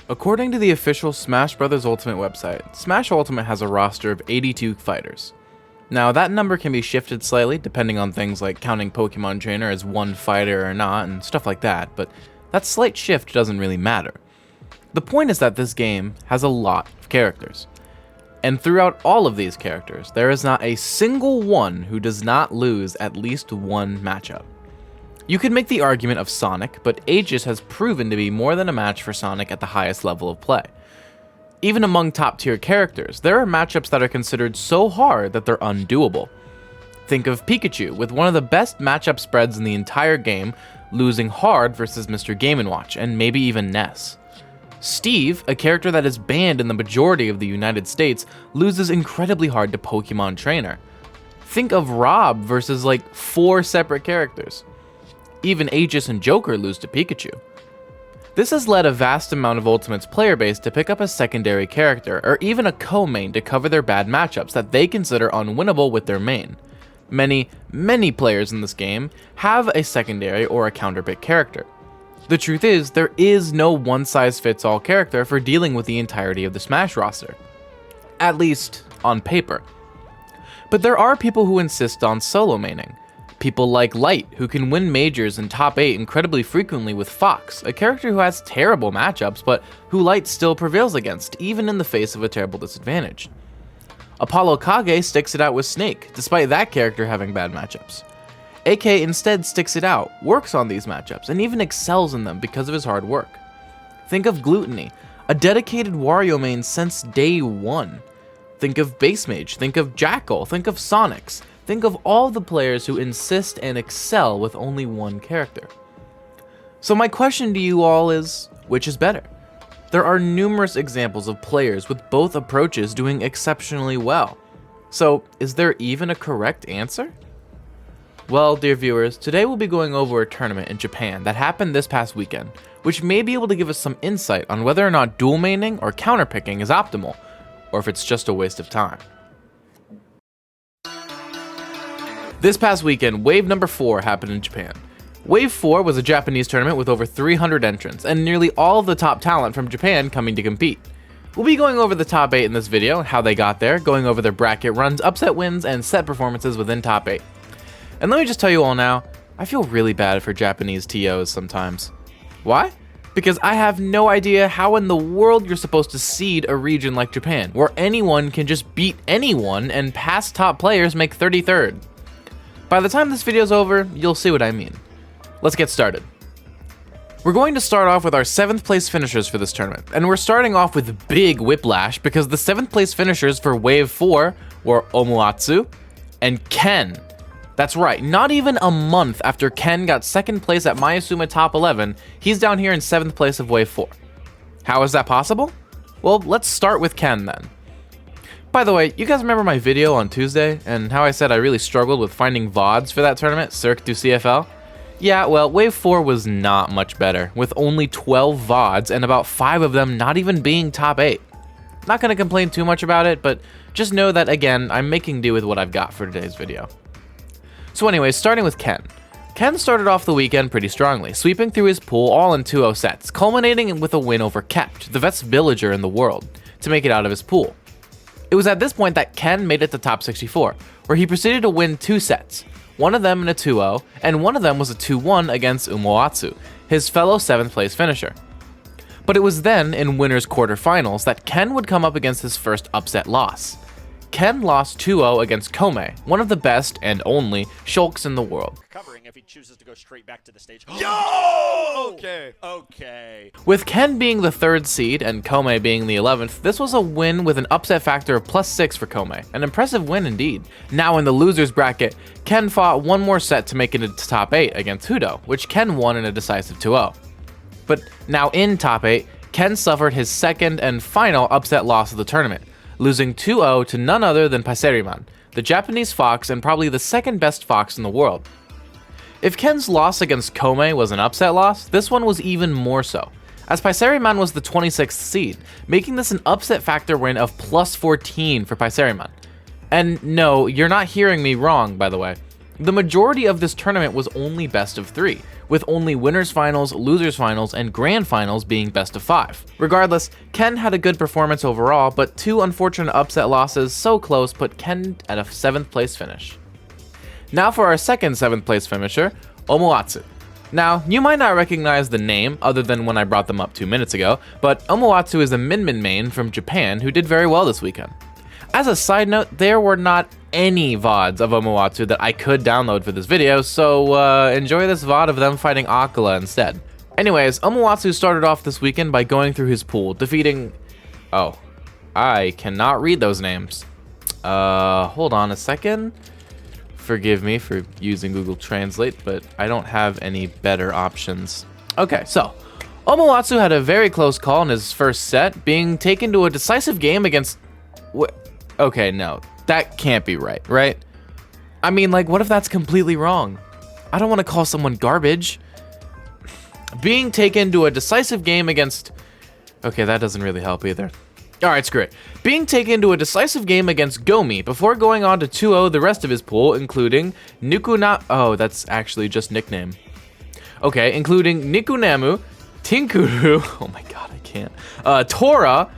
According to the official Smash Bros. Ultimate website, Smash Ultimate has a roster of 82 fighters. Now, that number can be shifted slightly depending on things like counting Pokemon Trainer as one fighter or not and stuff like that, but that slight shift doesn't really matter. The point is that this game has a lot of characters. And throughout all of these characters, there is not a single one who does not lose at least one matchup. You could make the argument of Sonic, but Aegis has proven to be more than a match for Sonic at the highest level of play. Even among top tier characters, there are matchups that are considered so hard that they're undoable. Think of Pikachu, with one of the best matchup spreads in the entire game, losing hard versus Mr. Game & Watch, and maybe even Ness. Steve, a character that is banned in the majority of the United States, loses incredibly hard to Pokemon Trainer. Think of Rob versus like 4 separate characters. Even Aegis and Joker lose to Pikachu. This has led a vast amount of Ultimate's player base to pick up a secondary character, or even a co-main to cover their bad matchups that they consider unwinnable with their main. Many players in this game have a secondary or a counterpick character. The truth is, there is no one-size-fits-all character for dealing with the entirety of the Smash roster. At least, on paper. But there are people who insist on solo maining. People like Light, who can win majors in top 8 incredibly frequently with Fox, a character who has terrible matchups, but who Light still prevails against, even in the face of a terrible disadvantage. Apollo Kage sticks it out with Snake, despite that character having bad matchups. AK instead sticks it out, works on these matchups, and even excels in them because of his hard work. Think of Gluttony, a dedicated Wario main since day one. Think of Base Mage, think of Jackal, think of Sonics. Think of all the players who insist and excel with only one character. So my question to you all is, which is better? There are numerous examples of players with both approaches doing exceptionally well. So is there even a correct answer? Well, dear viewers, today we'll be going over a tournament in Japan that happened this past weekend, which may be able to give us some insight on whether or not dual maining or counterpicking is optimal, or if it's just a waste of time. This past weekend, Wave number 4 happened in Japan. Wave 4 was a Japanese tournament with over 300 entrants, and nearly all of the top talent from Japan coming to compete. We'll be going over the top 8 in this video, how they got there, going over their bracket runs, upset wins, and set performances within top 8. And let me just tell you all now, I feel really bad for Japanese TOs sometimes. Why? Because I have no idea how in the world you're supposed to seed a region like Japan, where anyone can just beat anyone and past top players make 33rd. By the time this video's over, you'll see what I mean. Let's get started. We're going to start off with our 7th place finishers for this tournament, and we're starting off with big whiplash because the 7th place finishers for Wave 4 were Omuatsu and Ken. That's right, not even a month after Ken got 2nd place at Mayasuma Top 11, he's down here in 7th place of Wave 4. How is that possible? Well, let's start with Ken then. By the way, you guys remember my video on Tuesday and how I said I really struggled with finding VODs for that tournament, Cirque du CFL? Yeah, well, Wave 4 was not much better, with only 12 VODs and about 5 of them not even being top 8. Not gonna complain too much about it, but just know that again, I'm making do with what I've got for today's video. So anyways, starting with Ken. Ken started off the weekend pretty strongly, sweeping through his pool all in 2-0 sets, culminating with a win over Kept, the best villager in the world, to make it out of his pool. It was at this point that Ken made it to top 64, where he proceeded to win 2 sets, one of them in a 2-0, and one of them was a 2-1 against Umoatsu, his fellow 7th place finisher. But it was then, in winners quarterfinals, that Ken would come up against his first upset loss. Ken lost 2-0 against Kome, one of the best and only Shulks in the world. Covering if he chooses to go straight back to the stage. Yo! Okay. With Ken being the 3rd seed and Kome being the 11th, this was a win with an upset factor of +6 for Kome, an impressive win indeed. Now in the losers bracket, Ken fought one more set to make it into top 8 against Hudo, which Ken won in a decisive 2-0. But now in top 8, Ken suffered his 2nd and final upset loss of the tournament, losing 2-0 to none other than Paiseriman, the Japanese Fox and probably the 2nd best Fox in the world. If Ken's loss against Kome was an upset loss, this one was even more so, as Paiseriman was the 26th seed, making this an upset factor win of +14 for Paiseriman. And no, you're not hearing me wrong, by the way. The majority of this tournament was only best of 3, with only winners finals, losers finals, and grand finals being best of 5. Regardless, Ken had a good performance overall, but 2 unfortunate upset losses so close put Ken at a 7th place finish. Now for our second 7th place finisher, Omoatsu. Now, you might not recognize the name other than when I brought them up 2 minutes ago, but Omoatsu is a Minmin main from Japan who did very well this weekend. As a side note, there were not any VODs of Omoatsu that I could download for this video, so enjoy this VOD of them fighting Akala instead. Anyways, Omoatsu started off this weekend by going through his pool, defeating... Oh, I cannot read those names. Hold on a second. Forgive me for using Google Translate, but I don't have any better options. Okay, so Omoatsu had a very close call in his first set, being taken to a decisive game against... Okay, no, that can't be right? I mean, like, what if that's completely wrong? I don't want to call someone garbage. Being taken to a decisive game against... Okay, that doesn't really help either. Alright, screw it. Being taken to a decisive game against Gomi before going on to 2-0 the rest of his pool, including Oh, that's actually just nickname. Okay, including Nikunamu, Tinkuru, oh my god, I can't, Tora,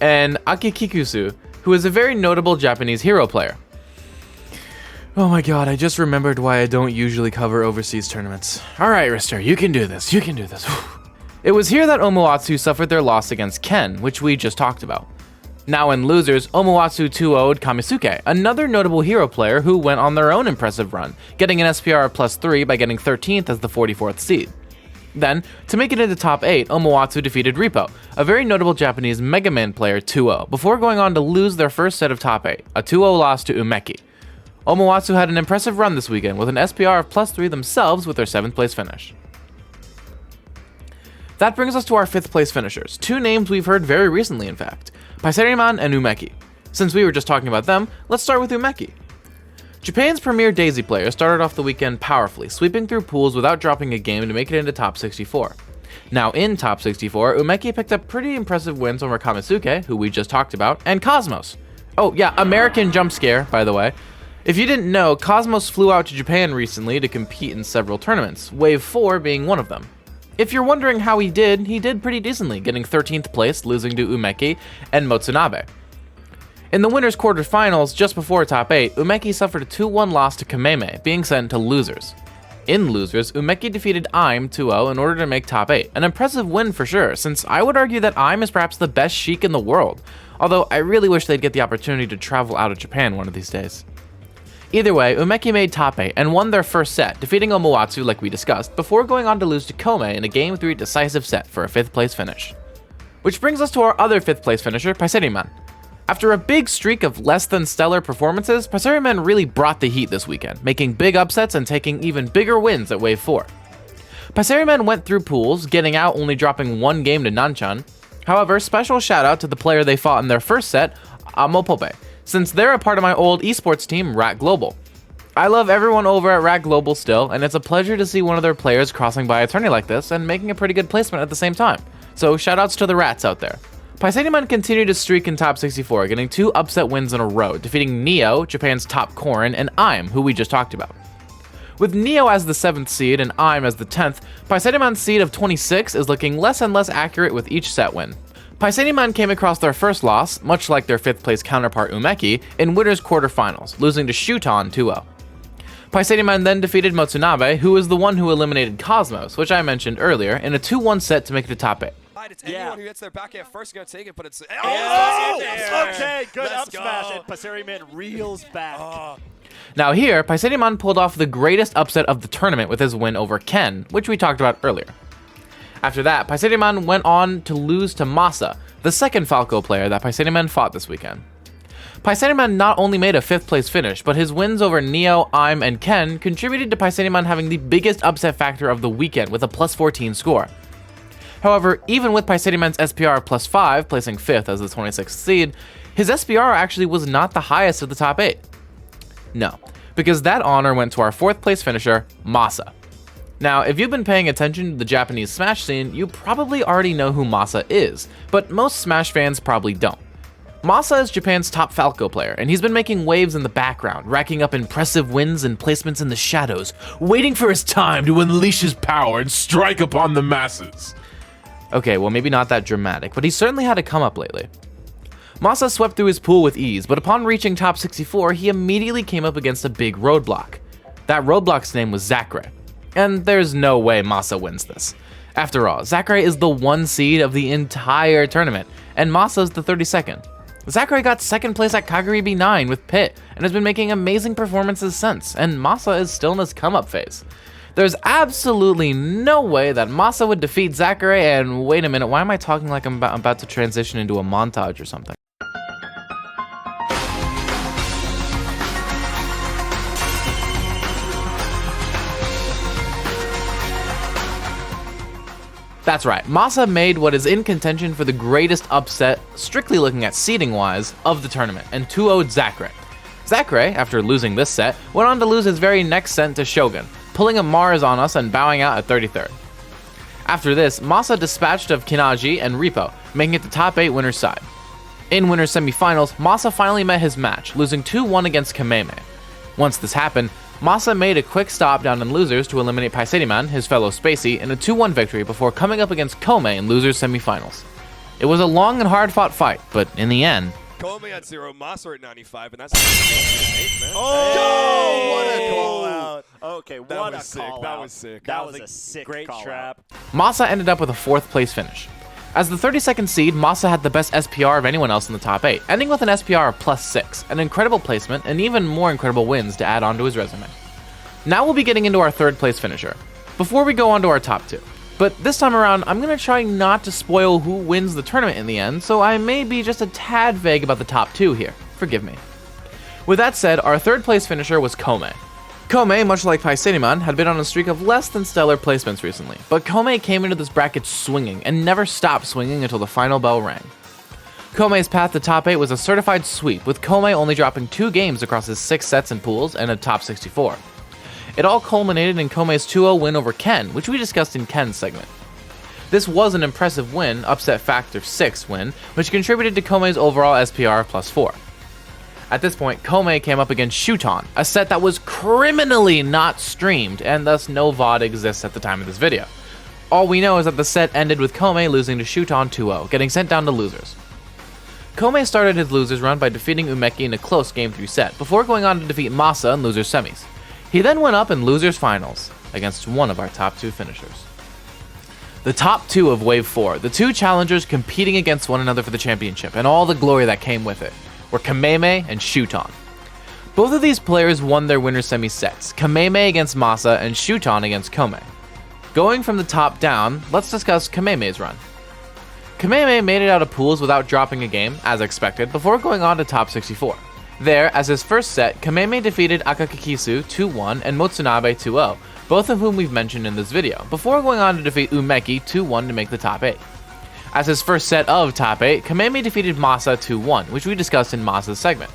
and Akikikusu, who is a very notable Japanese hero player. Oh my god, I just remembered why I don't usually cover overseas tournaments. Alright, Rister, you can do this, It was here that Omoatsu suffered their loss against Ken, which we just talked about. Now in losers, Omoatsu 2-0'd Kamisuke, another notable hero player who went on their own impressive run, getting an SPR of +3 by getting 13th as the 44th seed. Then, to make it into top 8, Omoatsu defeated Repo, a very notable Japanese Mega Man player 2-0, before going on to lose their first set of top 8, a 2-0 loss to Umeki. Omoatsu had an impressive run this weekend with an SPR of +3 themselves with their 7th place finish. That brings us to our 5th place finishers, 2 names we've heard very recently in fact, Paiseriman and Umeki. Since we were just talking about them, let's start with Umeki. Japan's premier Daisy player started off the weekend powerfully, sweeping through pools without dropping a game to make it into top 64. Now in top 64, Umeki picked up pretty impressive wins over Kamisuke, who we just talked about, and Cosmos. Oh yeah, American jump scare, by the way. If you didn't know, Cosmos flew out to Japan recently to compete in several tournaments, Wave 4 being one of them. If you're wondering how he did pretty decently, getting 13th place, losing to Umeki and Motsunabe. In the winners quarterfinals, just before top 8, Umeki suffered a 2-1 loss to Kameme, being sent to losers. In losers, Umeki defeated AIM 2-0 in order to make top 8, an impressive win for sure, since I would argue that AIM is perhaps the best Sheik in the world, although I really wish they'd get the opportunity to travel out of Japan one of these days. Either way, Umeki made top 8 and won their first set, defeating Omoatsu like we discussed, before going on to lose to Kome in a Game 3 decisive set for a 5th place finish. Which brings us to our other 5th place finisher, Paiseriman. After a big streak of less than stellar performances, Paiseriman really brought the heat this weekend, making big upsets and taking even bigger wins at Wave 4. Paiseriman went through pools, getting out only dropping 1 game to Nanchan. However, special shout out to the player they fought in their first set, Amopope, since they're a part of my old esports team, Rat Global. I love everyone over at Rat Global still, and it's a pleasure to see one of their players crossing by a tourney like this and making a pretty good placement at the same time. So shoutouts to the Rats out there. Paiseriman continued his streak in top 64, getting 2 upset wins in a row, defeating Neo, Japan's top Corrin, and AIM, who we just talked about. With Neo as the 7th seed and AIM as the 10th, Paiseriman's seed of 26 is looking less and less accurate with each set win. Paiseriman came across their first loss, much like their 5th place counterpart Umeki, in winners quarterfinals, losing to Shuton 2-0. Paiseriman then defeated Motsunabe, who was the one who eliminated Cosmos, which I mentioned earlier, in a 2-1 set to make it to top 8. It's anyone who hits their backhand first is going to take it, but it's... Okay, good up smash, and Paiseriman reels back. Now here, Paiseriman pulled off the greatest upset of the tournament with his win over Ken, which we talked about earlier. After that, Paiseriman went on to lose to Masa, the second Falco player that Paiseriman fought this weekend. Paiseriman not only made a 5th place finish, but his wins over Neo, AIM, and Ken contributed to Paiseriman having the biggest upset factor of the weekend with a +14 score. However, even with Paiseriman's SPR of +5, placing 5th as the 26th seed, his SPR actually was not the highest of the top 8. No, because that honor went to our 4th place finisher, Masa. Now, if you've been paying attention to the Japanese Smash scene, you probably already know who Masa is, but most Smash fans probably don't. Masa is Japan's top Falco player, and he's been making waves in the background, racking up impressive wins and placements in the shadows, waiting for his time to unleash his power and strike upon the masses. Okay, well maybe not that dramatic, but he's certainly had a come up lately. Masa swept through his pool with ease, but upon reaching top 64, he immediately came up against a big roadblock. That roadblock's name was Zachary, and there's no way Masa wins this. After all, Zachary is the 1 seed of the entire tournament, and Masa's the 32nd. Zachary got 2nd place at Kagari B9 with Pit, and has been making amazing performances since, and Masa is still in his come-up phase. There's absolutely no way that Masa would defeat Zachary, and wait a minute, why am I talking like I'm about to transition into a montage or something? That's right, Masa made what is in contention for the greatest upset, strictly looking at seeding-wise, of the tournament, and 2-0'd Zachary. Zachary, after losing this set, went on to lose his very next set to Shogun, pulling a Mars on us and bowing out at 33rd. After this, Masa dispatched of Kinaji and Repo, making it the top 8 winner's side. In winner's semifinals, Masa finally met his match, losing 2-1 against Kameme. Once this happened, Masa made a quick stop down in losers to eliminate Paiseriman, his fellow Spacey, in a 2-1 victory before coming up against Kome in losers semifinals. It was a long and hard-fought fight, but in the end, Kome at 0, Masa at 95, and that's man. Oh, what a call out. Okay, what a call out. That was sick. That was a sick Great call trap. Masa ended up with a 4th place finish. As the 32nd seed, Masa had the best SPR of anyone else in the top 8, ending with an SPR of +6, an incredible placement, and even more incredible wins to add onto his resume. Now we'll be getting into our 3rd place finisher, before we go on to our top 2. But this time around, I'm going to try not to spoil who wins the tournament in the end, so I may be just a tad vague about the top 2 here. Forgive me. With that said, our 3rd place finisher was Kome. Kome, much like Paiseriman, had been on a streak of less than stellar placements recently, but Kome came into this bracket swinging, and never stopped swinging until the final bell rang. Kome's path to top 8 was a certified sweep, with Kome only dropping 2 games across his 6 sets and pools and a top 64. It all culminated in Kome's 2-0 win over Ken, which we discussed in Ken's segment. This was an impressive win, upset factor 6 win, which contributed to Kome's overall SPR of +4. At this point, Kome came up against Shuton, a set that was criminally not streamed, and thus no VOD exists at the time of this video. All we know is that the set ended with Kome losing to Shuton 2-0, getting sent down to losers. Kome started his losers run by defeating Umeki in a close Game 3 set, before going on to defeat Masa in losers semis. He then went up in losers finals, against one of our top 2 finishers. The top 2 of Wave 4, the 2 challengers competing against one another for the championship, and all the glory that came with it, were Kameme and Shuton. Both of these players won their winner semi sets, Kameme against Masa and Shuton against Kome. Going from the top down, let's discuss Kameme's run. Kameme made it out of pools without dropping a game, as expected, before going on to top 64. There, as his first set, Kameme defeated Akakikisu 2-1 and Motsunabe 2-0, both of whom we've mentioned in this video, before going on to defeat Umeki 2-1 to make the top 8. As his first set of top 8, Kameme defeated Masa 2-1, which we discussed in Masa's segment.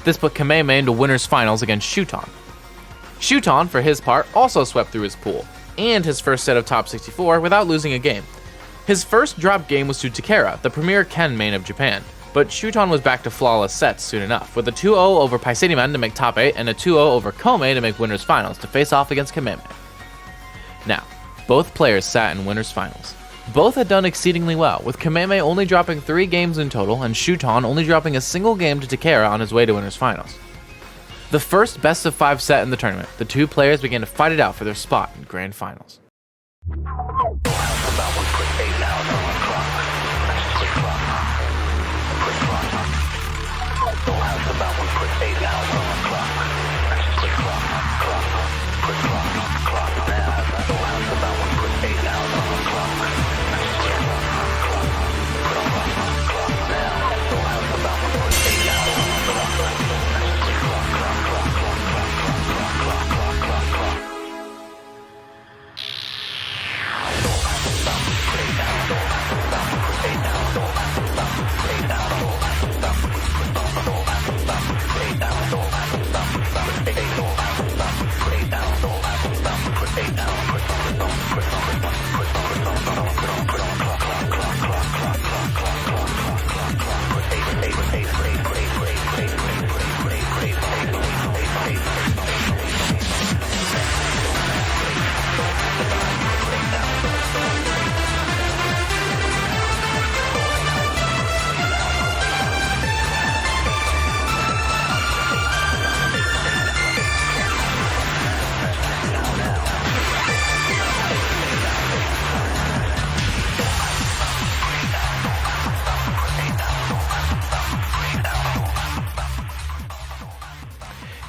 This put Kameme into winners finals against Shuton. Shuton, for his part, also swept through his pool, and his first set of top 64 without losing a game. His first drop game was to Takara, the premier Ken main of Japan, but Shuton was back to flawless sets soon enough, with a 2-0 over Paiseriman to make top 8 and a 2-0 over Kome to make winners finals to face off against Kameme. Now, both players sat in winners finals. Both had done exceedingly well, with Kameme only dropping 3 games in total and Shuton only dropping a single game to Takara on his way to winners finals. The first best of 5 set in the tournament, the 2 players began to fight it out for their spot in grand finals.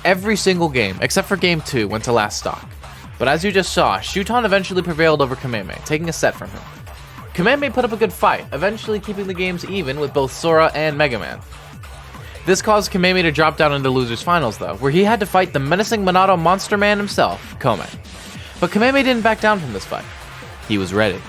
Every single game, except for game 2, went to last stock. But as you just saw, Shuton eventually prevailed over Kameme, taking a set from him. Kameme put up a good fight, eventually keeping the games even with both Sora and Mega Man. This caused Kameme to drop down into losers finals though, where he had to fight the menacing Monado monster man himself, Kome. But Kameme didn't back down from this fight. He was ready.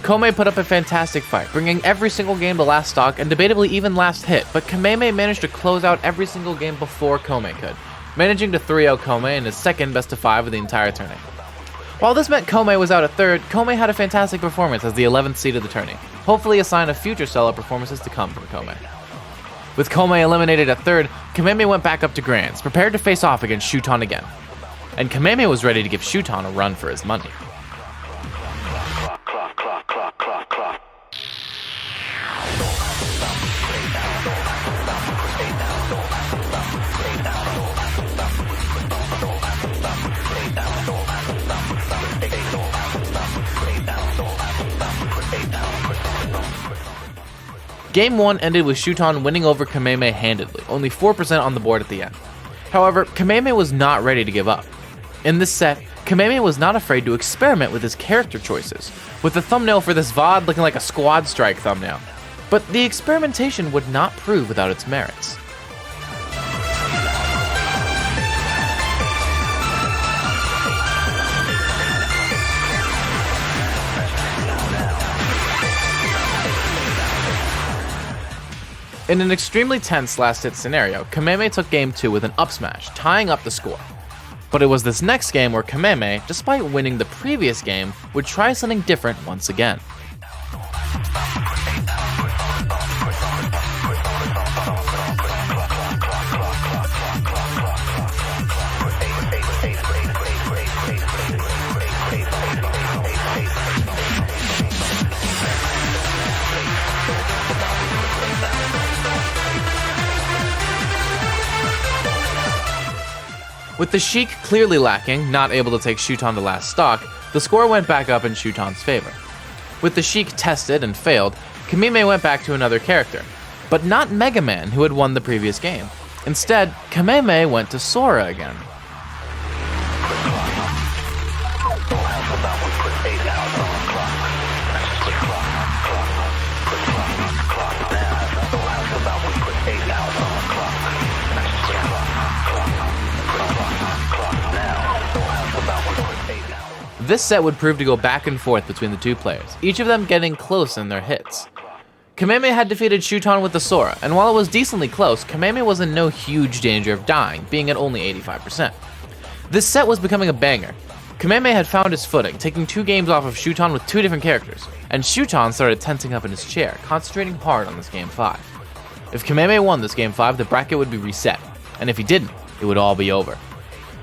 Kome put up a fantastic fight, bringing every single game to last stock and debatably even last hit, but Kameme managed to close out every single game before Kome could, managing to 3-0 Kome in his second best of 5 of the entire tourney. While this meant Kome was out at third, Kome had a fantastic performance as the 11th seed of the tourney, hopefully a sign of future solo performances to come from Kome. With Kome eliminated at third, Kameme went back up to Grands, prepared to face off against Shuton again. And Kameme was ready to give Shuton a run for his money. Game 1 ended with Shuton winning over Kameme handedly, only 4% on the board at the end. However, Kameme was not ready to give up. In this set, Kameme was not afraid to experiment with his character choices, with the thumbnail for this VOD looking like a Squad Strike thumbnail. But the experimentation would not prove without its merits. In an extremely tense last-hit scenario, Kameme took game 2 with an up smash, tying up the score. But it was this next game where Kameme, despite winning the previous game, would try something different once again. With the Sheik clearly lacking, not able to take Shuton to last stock, the score went back up in Shuton's favor. With the Sheik tested and failed, Kameme went back to another character, but not Mega Man, who had won the previous game. Instead, Kameme went to Sora again. This set would prove to go back and forth between the two players, each of them getting close in their hits. Kameme had defeated Shuton with the Sora, and while it was decently close, Kameme was in no huge danger of dying, being at only 85%. This set was becoming a banger. Kameme had found his footing, taking 2 games off of Shuton with 2 different characters, and Shuton started tensing up in his chair, concentrating hard on this game 5. If Kameme won this game 5, the bracket would be reset, and if he didn't, it would all be over.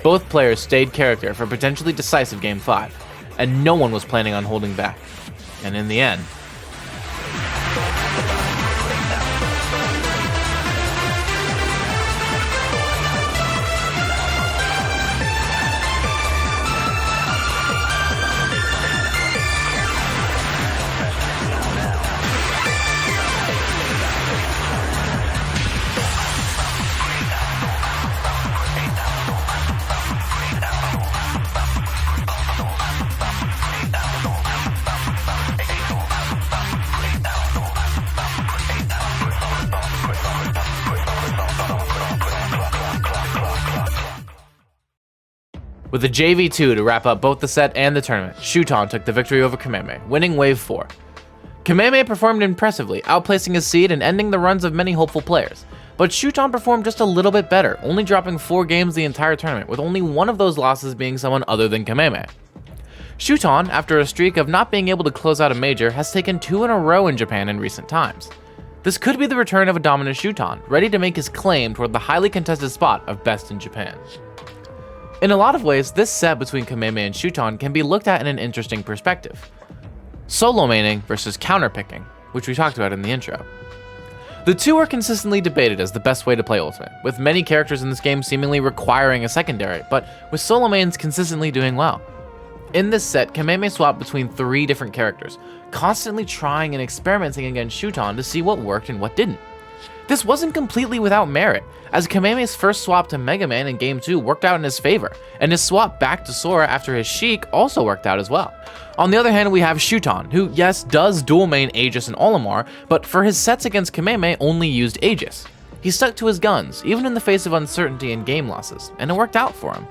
Both players stayed character for a potentially decisive game 5, and no one was planning on holding back. And in the end, with a JV2 to wrap up both the set and the tournament, Shuton took the victory over Kameme, winning Wave 4. Kameme performed impressively, outplacing his seed and ending the runs of many hopeful players, but Shuton performed just a little bit better, only dropping 4 games the entire tournament, with only one of those losses being someone other than Kameme. Shuton, after a streak of not being able to close out a major, has taken 2 in a row in Japan in recent times. This could be the return of a dominant Shuton, ready to make his claim toward the highly contested spot of Best in Japan. In a lot of ways, this set between Kameme and Shuton can be looked at in an interesting perspective. Solo maining versus counterpicking, which we talked about in the intro. The two are consistently debated as the best way to play Ultimate, with many characters in this game seemingly requiring a secondary, but with solo mains consistently doing well. In this set, Kameme swapped between 3 different characters, constantly trying and experimenting against Shuton to see what worked and what didn't. This wasn't completely without merit, as Kameme's first swap to Mega Man in Game 2 worked out in his favor, and his swap back to Sora after his Sheik also worked out as well. On the other hand, we have Shuton, who yes, does dual main Aegis and Olimar, but for his sets against Kameme only used Aegis. He stuck to his guns, even in the face of uncertainty and game losses, and it worked out for him.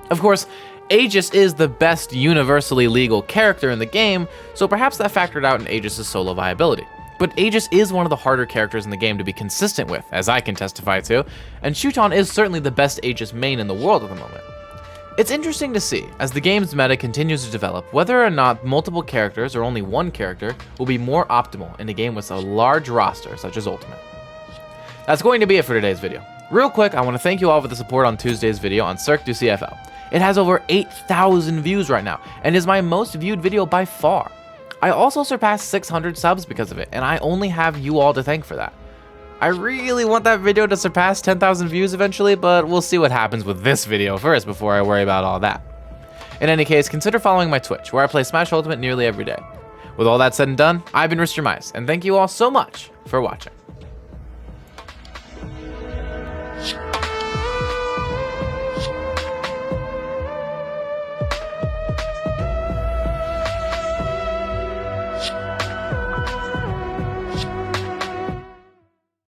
Of course, Aegis is the best universally legal character in the game, so perhaps that factored out in Aegis' solo viability. But Aegis is one of the harder characters in the game to be consistent with, as I can testify to, and Shuton is certainly the best Aegis main in the world at the moment. It's interesting to see, as the game's meta continues to develop, whether or not multiple characters or only one character will be more optimal in a game with a large roster such as Ultimate. That's going to be it for today's video. Real quick, I want to thank you all for the support on Tuesday's video on Cirque du CFL. It has over 8,000 views right now, and is my most viewed video by far. I also surpassed 600 subs because of it, and I only have you all to thank for that. I really want that video to surpass 10,000 views eventually, but we'll see what happens with this video first before I worry about all that. In any case, consider following my Twitch, where I play Smash Ultimate nearly every day. With all that said and done, I've been Mr. Mice, and thank you all so much for watching.